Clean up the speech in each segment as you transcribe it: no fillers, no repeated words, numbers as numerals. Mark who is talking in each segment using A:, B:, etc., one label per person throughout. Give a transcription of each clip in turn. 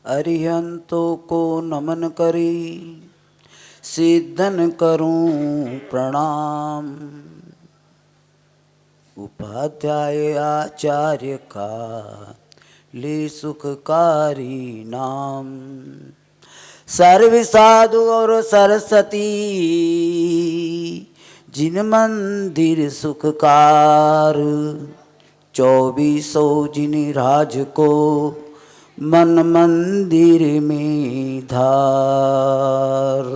A: अरिहंतों को नमन करी सिद्धन करूं प्रणाम। उपाध्याय आचार्य का ले सुखकारी नाम। सर्व साधु और सरस्वती जिन मंदिर सुखकार। 2400 जिन राज को मन मंदिर में धार।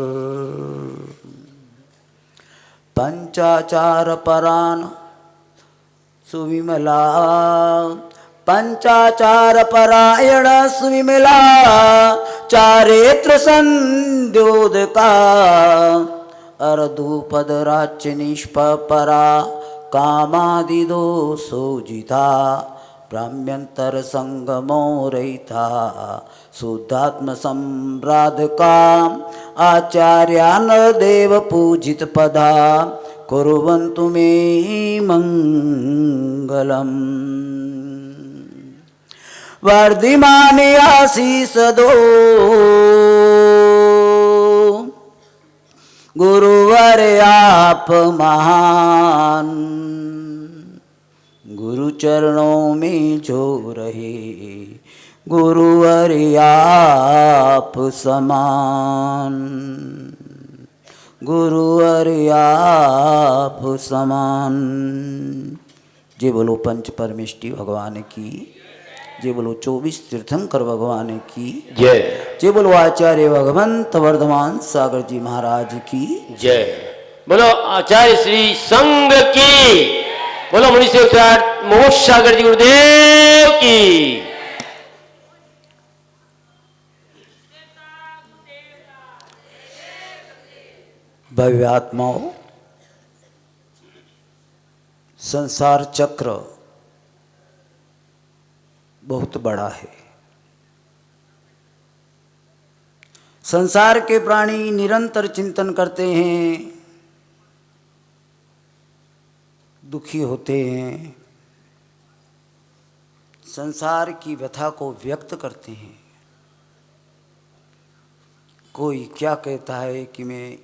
A: पंचाचार परान सुविमला पंचाचार परायण सुविमला चारित्र संध्योदका। अर्धुपद राज्य निष्परा कामादि दोषो जिता। ब्राह्म्यंतर संगमो रहिता शुद्धात्म सम्राधका। आचार्यान देव पूजित पदा कुर्वन्तु मे मंगलम्। वर्धिमान आशीष दो गुरुवर आप महान। गुरु चरणों में जो रहे गुरुवर आप समान। गुरुवर आप समान। जय बोलो पंच परमेष्टि भगवान की जय। बोलो 24 तीर्थंकर भगवान की
B: जय।
A: जय बोलो आचार्य भगवंत वर्धमान सागर जी महाराज की
B: जय। बोलो आचार्य श्री संघ की। बोलो मुनि मोक्ष सागर जी गुरुदेव की।
A: भव्य आत्माओं, संसार चक्र बहुत बड़ा है। संसार के प्राणी निरंतर चिंतन करते हैं, दुखी होते हैं, संसार की व्यथा को व्यक्त करते हैं। कोई क्या कहता है कि मैं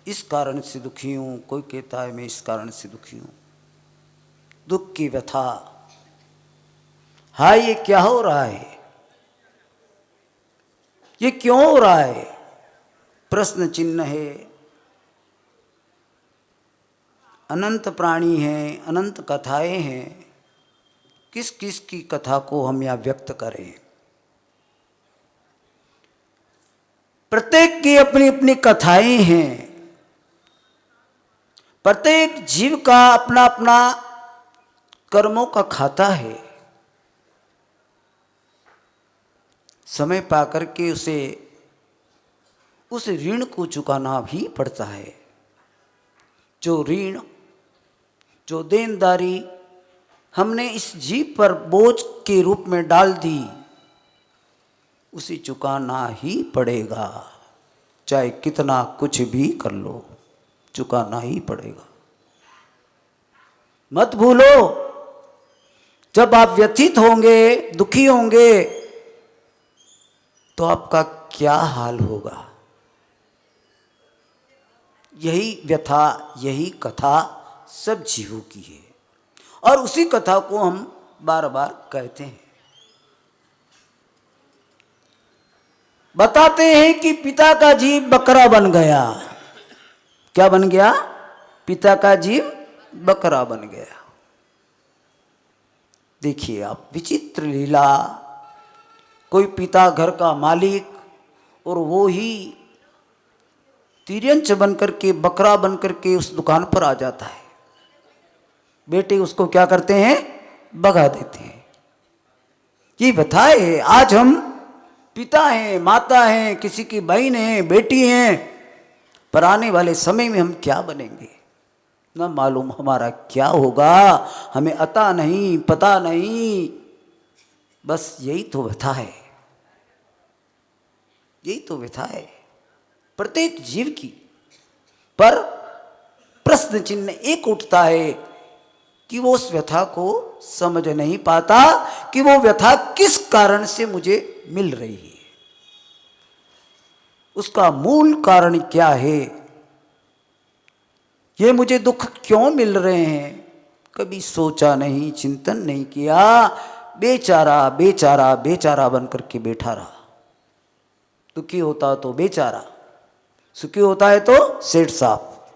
A: इस कारण से दुखी हूँ, कोई कहता है मैं इस कारण से दुखी हूँ। दुख की व्यथा, हाय ये क्या हो रहा है, ये क्यों हो रहा है, प्रश्न चिन्ह है। अनंत प्राणी हैं, अनंत कथाएं हैं, किस किस की कथा को हम यहाँ व्यक्त करें। प्रत्येक की अपनी अपनी कथाएं हैं। प्रत्येक जीव का अपना अपना कर्मों का खाता है। समय पाकर के उसे उस ऋण को चुकाना भी पड़ता है। जो ऋण, जो देनदारी हमने इस जीव पर बोझ के रूप में डाल दी, उसे चुकाना ही पड़ेगा। चाहे कितना कुछ भी कर लो, चुकाना ही पड़ेगा। मत भूलो, जब आप व्यथित होंगे, दुखी होंगे, तो आपका क्या हाल होगा। यही व्यथा, यही कथा सब जीवों की है और उसी कथा को हम बार बार कहते हैं। बताते हैं कि पिता का जीव बकरा बन गया। क्या बन गया? पिता का जीव बकरा बन गया। देखिए आप, विचित्र लीला। कोई पिता घर का मालिक और वो ही तिर्यंच बन करके, बकरा बन करके उस दुकान पर आ जाता है। बेटे उसको क्या करते हैं? भगा देते हैं। ये बताए, आज हम पिता हैं, माता हैं, किसी की बहन है, बेटी हैं, पर आने वाले समय में हम क्या बनेंगे न मालूम, हमारा क्या होगा हमें अता नहीं, पता नहीं। बस यही तो व्यथा है, यही तो व्यथा है प्रत्येक जीव की। पर प्रश्न चिन्ह एक उठता है कि वो उस व्यथा को समझ नहीं पाता कि वो व्यथा किस कारण से मुझे मिल रही है। उसका मूल कारण क्या है, ये मुझे दुख क्यों मिल रहे हैं, कभी सोचा नहीं, चिंतन नहीं किया। बेचारा बेचारा बेचारा बन करके बैठा रहा। दुखी होता तो बेचारा, सुखी होता है तो सेठ साहब,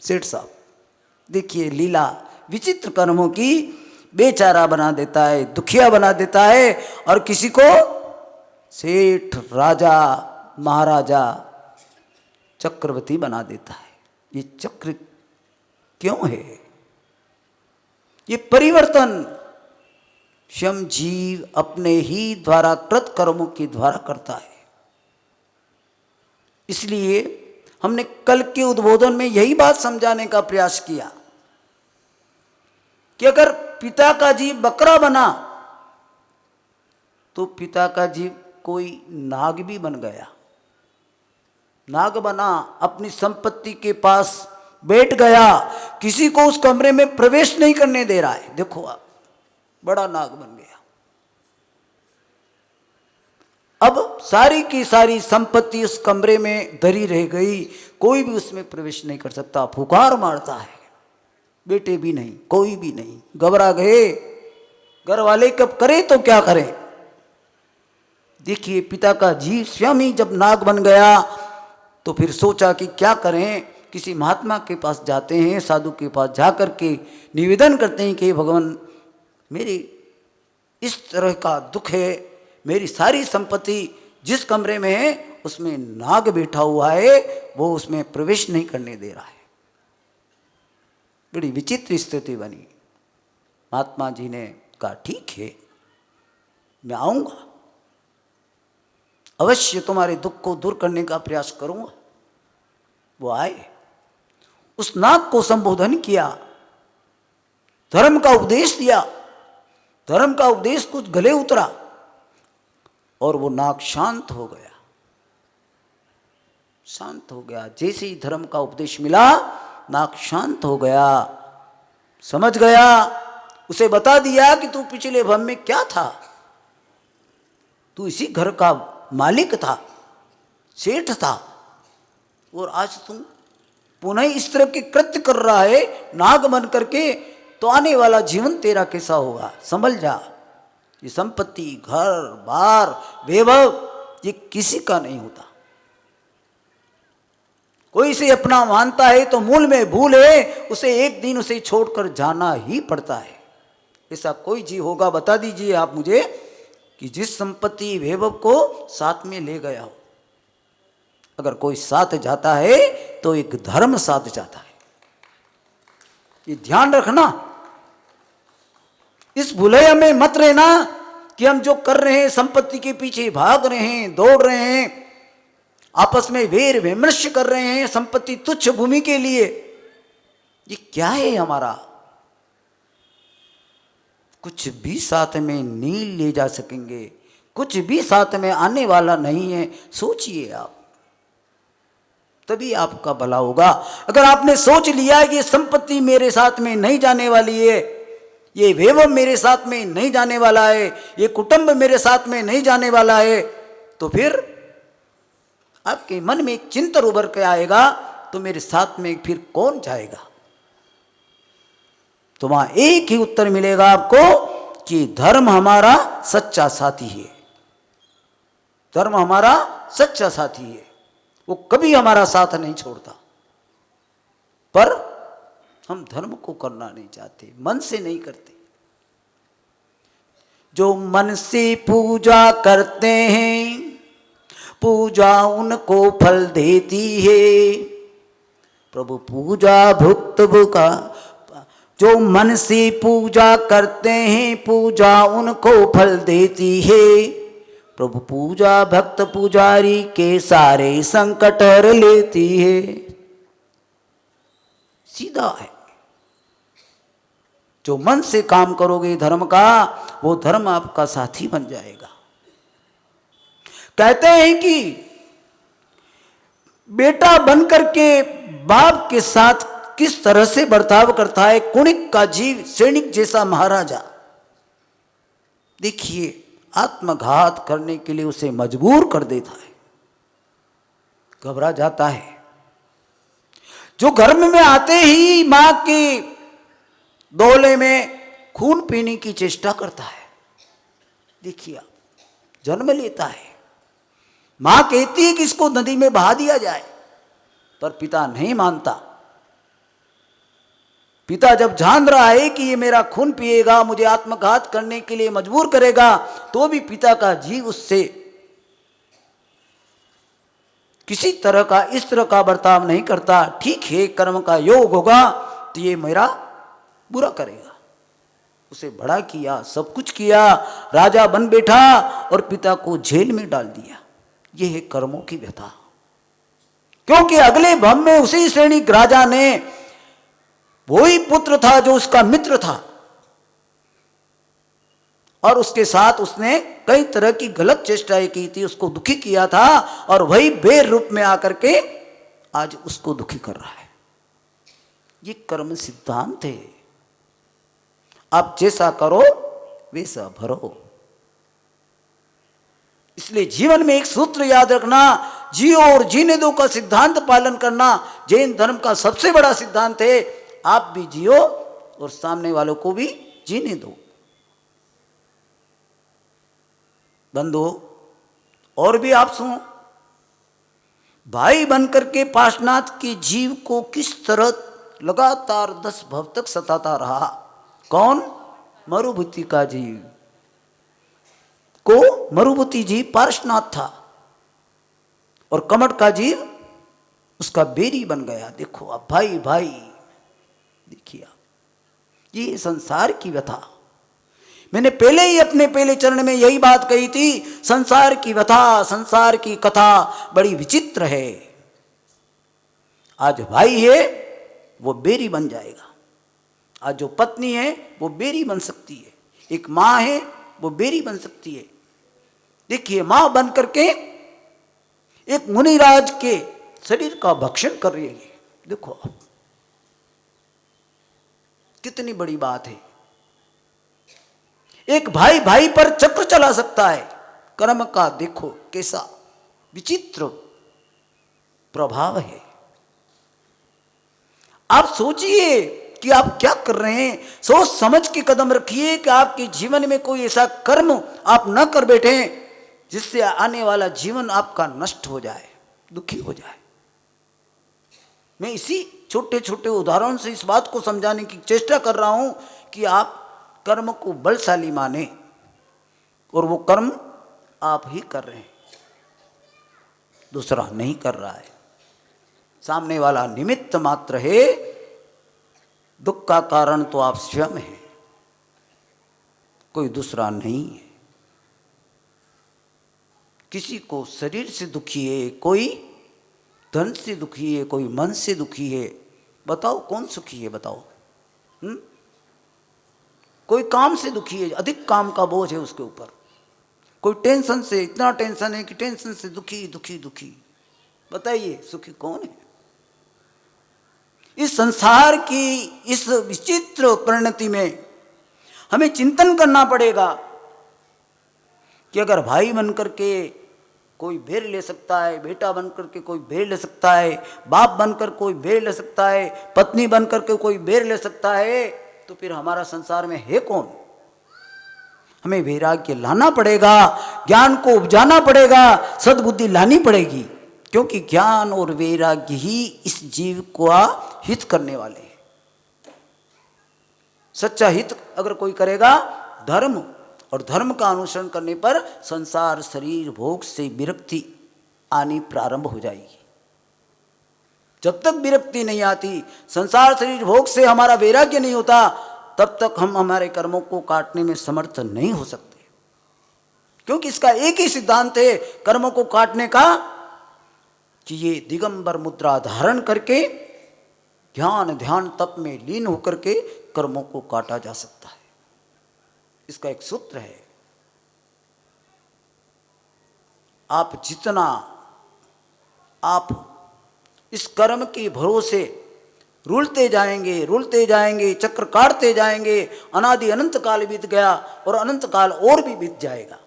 A: सेठ साहब। देखिए लीला विचित्र कर्मों की, बेचारा बना देता है, दुखिया बना देता है, और किसी को सेठ, राजा, महाराजा, चक्रवर्ती बना देता है। ये चक्र क्यों है? ये परिवर्तन स्वयं जीव अपने ही द्वारा कृत कर्मों के द्वारा करता है। इसलिए हमने कल के उद्बोधन में यही बात समझाने का प्रयास किया कि अगर पिता का जीव बकरा बना तो पिता का जीव कोई नाग भी बन गया। नाग बना, अपनी संपत्ति के पास बैठ गया, किसी को उस कमरे में प्रवेश नहीं करने दे रहा है। देखो आप, बड़ा नाग बन गया। अब सारी की सारी संपत्ति उस कमरे में धरी रह गई, कोई भी उसमें प्रवेश नहीं कर सकता। फुकार मारता है, बेटे भी नहीं, कोई भी नहीं, घबरा गए। घर वाले कब करे तो क्या करें? देखिए पिता का जीव स्वयं ही जब नाग बन गया तो फिर सोचा कि क्या करें। किसी महात्मा के पास जाते हैं, साधु के पास जाकर के निवेदन करते हैं कि भगवान मेरी इस तरह का दुख है, मेरी सारी संपत्ति जिस कमरे में है उसमें नाग बैठा हुआ है, वो उसमें प्रवेश नहीं करने दे रहा है। बड़ी विचित्र स्थिति बनी। महात्मा जी ने कहा ठीक है, मैं आऊंगा, अवश्य तुम्हारे दुख को दूर करने का प्रयास करूंगा। वो आए, उस नाग को संबोधन किया, धर्म का उपदेश दिया। धर्म का उपदेश कुछ गले उतरा और वो नाग शांत हो गया, शांत हो गया। जैसे ही धर्म का उपदेश मिला, नाग शांत हो गया, समझ गया। उसे बता दिया कि तू पिछले भव में क्या था, तू इसी घर का मालिक था, सेठ था, और आज तुम पुनः इस तरह के कृत्य कर रहा है नाग बन करके, तो आने वाला जीवन तेरा कैसा होगा, समझ जा। ये संपत्ति, घर बार, वैभव, ये किसी का नहीं होता। कोई इसे अपना मानता है तो मूल में भूल है, उसे एक दिन उसे छोड़कर जाना ही पड़ता है। ऐसा कोई जीव होगा, बता दीजिए आप मुझे, कि जिस संपत्ति वैभव को साथ में ले गया हो। अगर कोई साथ जाता है तो एक धर्म साथ जाता है। ये ध्यान रखना, इस भुलैया में मत रहना कि हम जो कर रहे हैं, संपत्ति के पीछे भाग रहे हैं, दौड़ रहे हैं, आपस में वेर विमर्श कर रहे हैं संपत्ति तुच्छ भूमि के लिए। ये क्या है हमारा? कुछ भी साथ में नहीं ले जा सकेंगे, कुछ भी साथ में आने वाला नहीं है। सोचिए आप, तभी आपका भला होगा। अगर आपने सोच लिया कि ये संपत्ति मेरे साथ में नहीं जाने वाली है, ये वैभव मेरे साथ में नहीं जाने वाला है, ये कुटुंब मेरे साथ में नहीं जाने वाला है, तो फिर आपके मन में एक चिंतन उभर के आएगा, तो मेरे साथ में फिर कौन जाएगा? तो वहां एक ही उत्तर मिलेगा आपको कि धर्म हमारा सच्चा साथी है। धर्म हमारा सच्चा साथी है, वो कभी हमारा साथ नहीं छोड़ता। पर हम धर्म को करना नहीं चाहते, मन से नहीं करते। जो मन से पूजा करते हैं, पूजा उनको फल देती है। प्रभु पूजा भुक्त का, जो मन से पूजा करते हैं, पूजा उनको फल देती है। प्रभु पूजा भक्त पुजारी के सारे संकट हर लेती है। सीधा है। जो मन से काम करोगे धर्म का, वो धर्म आपका साथी बन जाएगा। कहते हैं कि बेटा बनकर के बाप के साथ किस तरह से बर्ताव करता है कुणिक का जीव, सैनिक जैसा महाराजा। देखिए, आत्मघात करने के लिए उसे मजबूर कर देता है। घबरा जाता है। जो गर्भ में आते ही मां के दोले में खून पीने की चेष्टा करता है। देखिए आप, जन्म लेता है, मां कहती है कि इसको नदी में बहा दिया जाए, पर पिता नहीं मानता। पिता जब जान रहा है कि ये मेरा खून पिएगा, मुझे आत्मघात करने के लिए मजबूर करेगा, तो भी पिता का जीव उससे किसी तरह का इस तरह का बर्ताव नहीं करता। ठीक है, कर्म का योग होगा तो ये मेरा बुरा करेगा। उसे बड़ा किया, सब कुछ किया, राजा बन बैठा और पिता को जेल में डाल दिया। ये है कर्मों की व्यथा। क्योंकि अगले भव में उसी श्रेणी राजा ने, वही पुत्र था जो उसका मित्र था, और उसके साथ उसने कई तरह की गलत चेष्टाएं की थी, उसको दुखी किया था, और वही बेर रूप में आकर के आज उसको दुखी कर रहा है। ये कर्म सिद्धांत है। आप जैसा करो वैसा भरो। इसलिए जीवन में एक सूत्र याद रखना, जियो और जीने दो का सिद्धांत पालन करना जैन धर्म का सबसे बड़ा सिद्धांत है। आप भी जियो और सामने वालों को भी जीने दो। बंधु, और भी आप सुनो, भाई बनकर के पार्श्वनाथ के जीव को किस तरह लगातार 10 भव तक सताता रहा। कौन? मरुभूति का जीव को मरुभूति जीव पार्श्वनाथ था, और कमट का जीव उसका बेरी बन गया। देखो अब भाई भाई, देखिए आप, ये संसार की व्यथा। मैंने पहले ही अपने पहले चरण में यही बात कही थी, संसार की व्यथा, संसार की कथा बड़ी विचित्र है। आज भाई है वो बेरी बन जाएगा, आज जो पत्नी है वो बेरी बन सकती है, एक मां है वो बेरी बन सकती है। देखिए, मां बन करके एक मुनिराज के शरीर का भक्षण कर रही है। देखो आप, कितनी बड़ी बात है। एक भाई भाई पर चक्र चला सकता है। कर्म का देखो कैसा विचित्र प्रभाव है। आप सोचिए कि आप क्या कर रहे हैं, सोच समझ के कदम रखिए कि आपके जीवन में कोई ऐसा कर्म आप न कर बैठे जिससे आने वाला जीवन आपका नष्ट हो जाए, दुखी हो जाए। मैं इसी छोटे छोटे उदाहरण से इस बात को समझाने की चेष्टा कर रहा हूं कि आप कर्म को बलशाली माने, और वो कर्म आप ही कर रहे हैं, दूसरा नहीं कर रहा है। सामने वाला निमित्त मात्र है, दुख का कारण तो आप स्वयं हैं, कोई दूसरा नहीं है। किसी को शरीर से दुखी है, कोई धन से दुखी है, कोई मन से दुखी है। बताओ कौन सुखी है, बताओ। कोई काम से दुखी है, अधिक काम का बोझ है उसके ऊपर। कोई टेंशन से, इतना टेंशन है कि टेंशन से दुखी दुखी दुखी। बताइए सुखी कौन है? इस संसार की इस विचित्र परिणति में हमें चिंतन करना पड़ेगा कि अगर भाई बनकर के कोई बेर ले सकता है, बेटा बनकर के कोई बेर ले सकता है, बाप बनकर कोई बेर ले सकता है, पत्नी बनकर के कोई बेर ले सकता है, तो फिर हमारा संसार में है कौन? हमें वैराग्य लाना पड़ेगा, ज्ञान को उपजाना पड़ेगा, सद्बुद्धि लानी पड़ेगी, क्योंकि ज्ञान और वैराग्य ही इस जीव को हित करने वाले हैं। सच्चा हित अगर कोई करेगा धर्म, और धर्म का अनुसरण करने पर संसार शरीर भोग से विरक्ति आनी प्रारंभ हो जाएगी। जब तक विरक्ति नहीं आती, संसार शरीर भोग से हमारा वैराग्य नहीं होता, तब तक हम हमारे कर्मों को काटने में समर्थ नहीं हो सकते। क्योंकि इसका एक ही सिद्धांत है कर्मों को काटने का, कि ये दिगंबर मुद्रा धारण करके ज्ञान ध्यान तप में लीन होकर के कर्मों को काटा जा सकता है। इसका एक सूत्र है, आप जितना आप इस कर्म के भरोसे रुलते जाएंगे, चक्र काटते जाएंगे, अनादि अनंत काल बीत गया और अनंत काल और भी बीत जाएगा,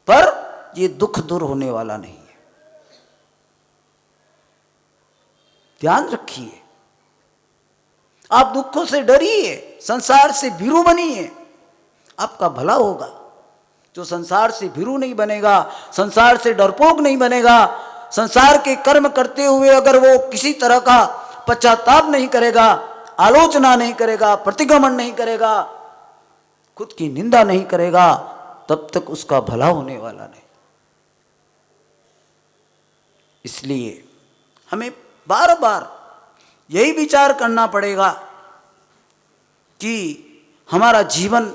A: पर ये दुख दूर होने वाला नहीं है। ध्यान रखिए। आप दुखों से डरिए, संसार से भीरू बनिए, आपका भला होगा। जो संसार से भीरू नहीं बनेगा, संसार से डरपोक नहीं बनेगा, संसार के कर्म करते हुए अगर वो किसी तरह का पश्चाताप नहीं करेगा, आलोचना नहीं करेगा, प्रतिगमन नहीं करेगा, खुद की निंदा नहीं करेगा, तब तक उसका भला होने वाला नहीं। इसलिए हमें बार बार यही विचार करना पड़ेगा कि हमारा जीवन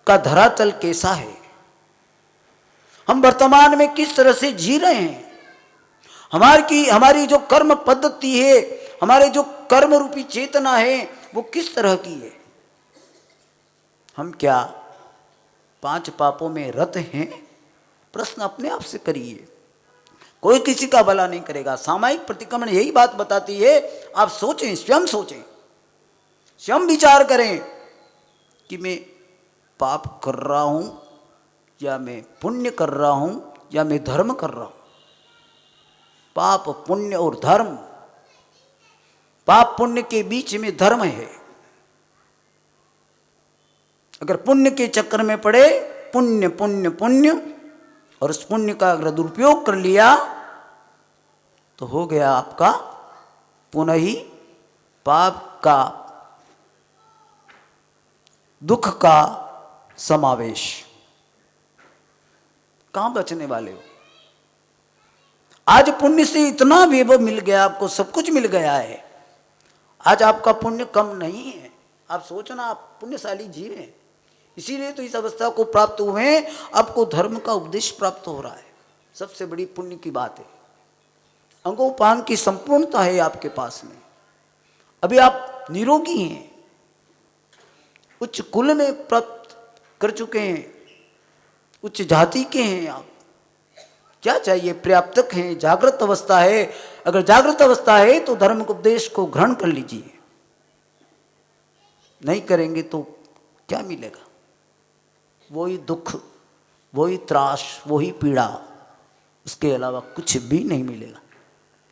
A: का धरातल कैसा है, हम वर्तमान में किस तरह से जी रहे हैं, हमारी जो कर्म पद्धति है, हमारे जो कर्म रूपी चेतना है, वो किस तरह की है। हम क्या 5 पापों में रत हैं? प्रश्न अपने आप से करिए। कोई किसी का भला नहीं करेगा। सामायिक प्रतिक्रमण यही बात बताती है। आप सोचें, स्वयं सोचें, स्वयं विचार करें कि मैं पाप कर रहा हूं या मैं पुण्य कर रहा हूं या मैं धर्म कर रहा हूं। पाप, पुण्य और धर्म, पाप पुण्य के बीच में धर्म है। अगर पुण्य के चक्कर में पड़े, पुण्य पुण्य पुण्य, और उस पुण्य का अगर दुरुपयोग कर लिया तो हो गया आपका पुनः ही पाप का, दुख का समावेश। कहां बचने वाले हो? आज पुण्य से इतना वैभव मिल गया, आपको सब कुछ मिल गया है। आज आपका पुण्य कम नहीं है। आप सोचना, आप पुण्यशाली जीव हैं, इसीलिए तो इस अवस्था को प्राप्त हुए हैं। आपको धर्म का उपदेश प्राप्त हो रहा है, सबसे बड़ी पुण्य की बात है। अंगोपांग की संपूर्णता है आपके पास में। अभी आप निरोगी हैं, उच्च कुल में प्राप्त कर चुके हैं, उच्च जाति के हैं आप। क्या चाहिए? पर्याप्तक हैं, जागृत अवस्था है। अगर जागृत अवस्था है तो धर्म के उपदेश को ग्रहण कर लीजिए। नहीं करेंगे तो क्या मिलेगा? वही दुख, वही त्रास, वही पीड़ा, उसके अलावा कुछ भी नहीं मिलेगा।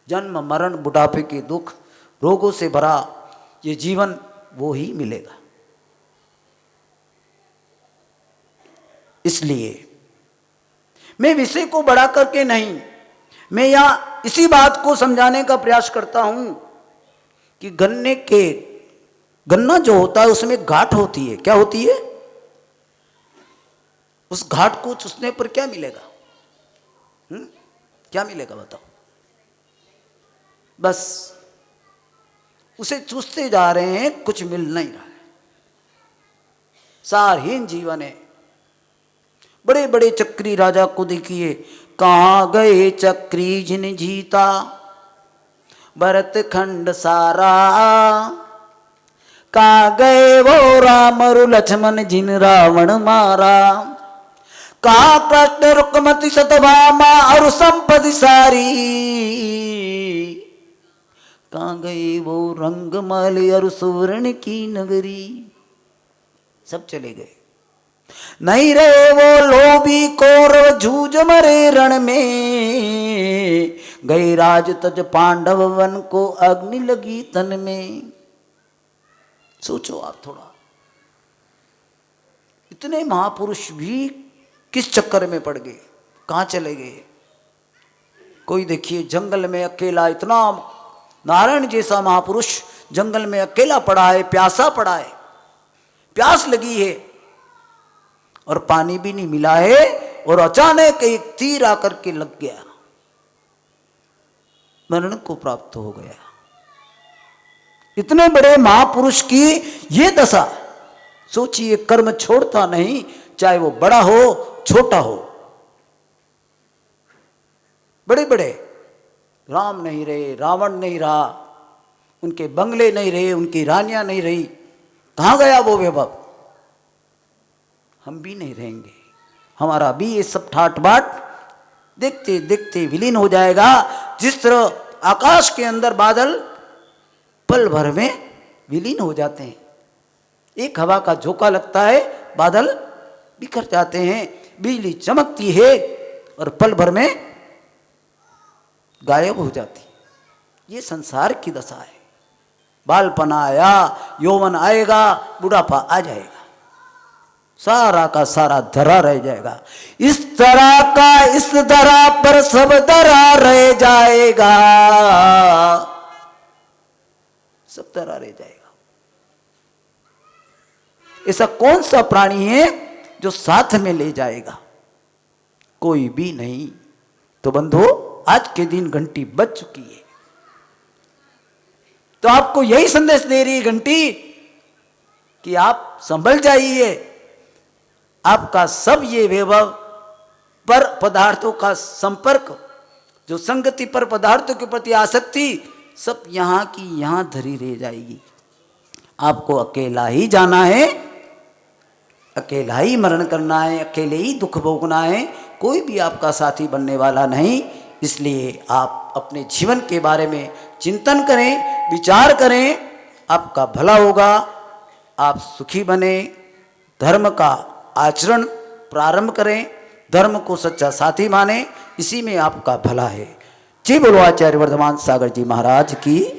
A: जन्म मरण बुढ़ापे के दुख, रोगों से भरा ये जीवन, वो ही मिलेगा। इसलिए मैं विषय को बढ़ा करके नहीं, मैं यहां इसी बात को समझाने का प्रयास करता हूं कि गन्ना जो होता है उसमें घाट होती है। क्या होती है? उस घाट को चूसने पर क्या मिलेगा? क्या मिलेगा बताओ? बस उसे चूसते जा रहे हैं, कुछ मिल नहीं रहा है। सारहीन जीवन है। बड़े बड़े चक्री राजा को देखिए, कहां गए चक्री जिन जीता भरत खंड सारा, कहां गए वो राम और लक्ष्मण जिन रावण मारा, कहा कृष्ण रुक्मति सतभामा और संपत्ति सारी, कहां गए वो रंगमल और सुवर्ण की नगरी। सब चले गए। नहीं रहे वो लोभी कौरव जूझ मरे रण में, गए राज तज पांडव वन को अग्नि लगी तन में। सोचो आप थोड़ा, इतने महापुरुष भी किस चक्कर में पड़ गए, कहां चले गए? कोई देखिए जंगल में अकेला, इतना नारायण जैसा महापुरुष जंगल में अकेला पड़ा है, प्यासा पड़ा है, प्यास लगी है और पानी भी नहीं मिला है, और अचानक एक तीर आकर के लग गया, मरण को प्राप्त हो गया। इतने बड़े महापुरुष की ये दशा। सोचिए, कर्म छोड़ता नहीं, चाहे वो बड़ा हो छोटा हो। बड़े बड़े राम नहीं रहे, रावण नहीं रहा, उनके बंगले नहीं रहे, उनकी रानियां नहीं रही, कहां गया वो वैभव? हम भी नहीं रहेंगे। हमारा भी ये सब ठाट बाट देखते देखते विलीन हो जाएगा। जिस तरह आकाश के अंदर बादल पल भर में विलीन हो जाते हैं, एक हवा का झोंका लगता है, बादल बिखर जाते हैं, बिजली चमकती है और पल भर में गायब हो जाती। ये संसार की दशा है। बालपन आया, यौवन आएगा, बुढ़ापा आ जाएगा, सारा का सारा धरा रह जाएगा। इस तरह का इस धरा पर सब धरा रह जाएगा, सब धरा रह जाएगा। ऐसा कौन सा प्राणी है जो साथ में ले जाएगा? कोई भी नहीं। तो बंधु, आज के दिन घंटी बज चुकी है, तो आपको यही संदेश दे रही है घंटी कि आप संभल जाइए। आपका सब ये वैभव पर पदार्थों का संपर्क, जो संगति पर पदार्थों के प्रति आसक्ति, सब यहां की यहां धरी रह जाएगी। आपको अकेला ही जाना है, अकेला ही मरण करना है, अकेले ही दुख भोगना है, कोई भी आपका साथी बनने वाला नहीं। इसलिए आप अपने जीवन के बारे में चिंतन करें, विचार करें, आपका भला होगा, आप सुखी बने, धर्म का आचरण प्रारंभ करें, धर्म को सच्चा साथी माने, इसी में आपका भला है। जी बोलो आचार्य वर्धमान सागर जी महाराज की।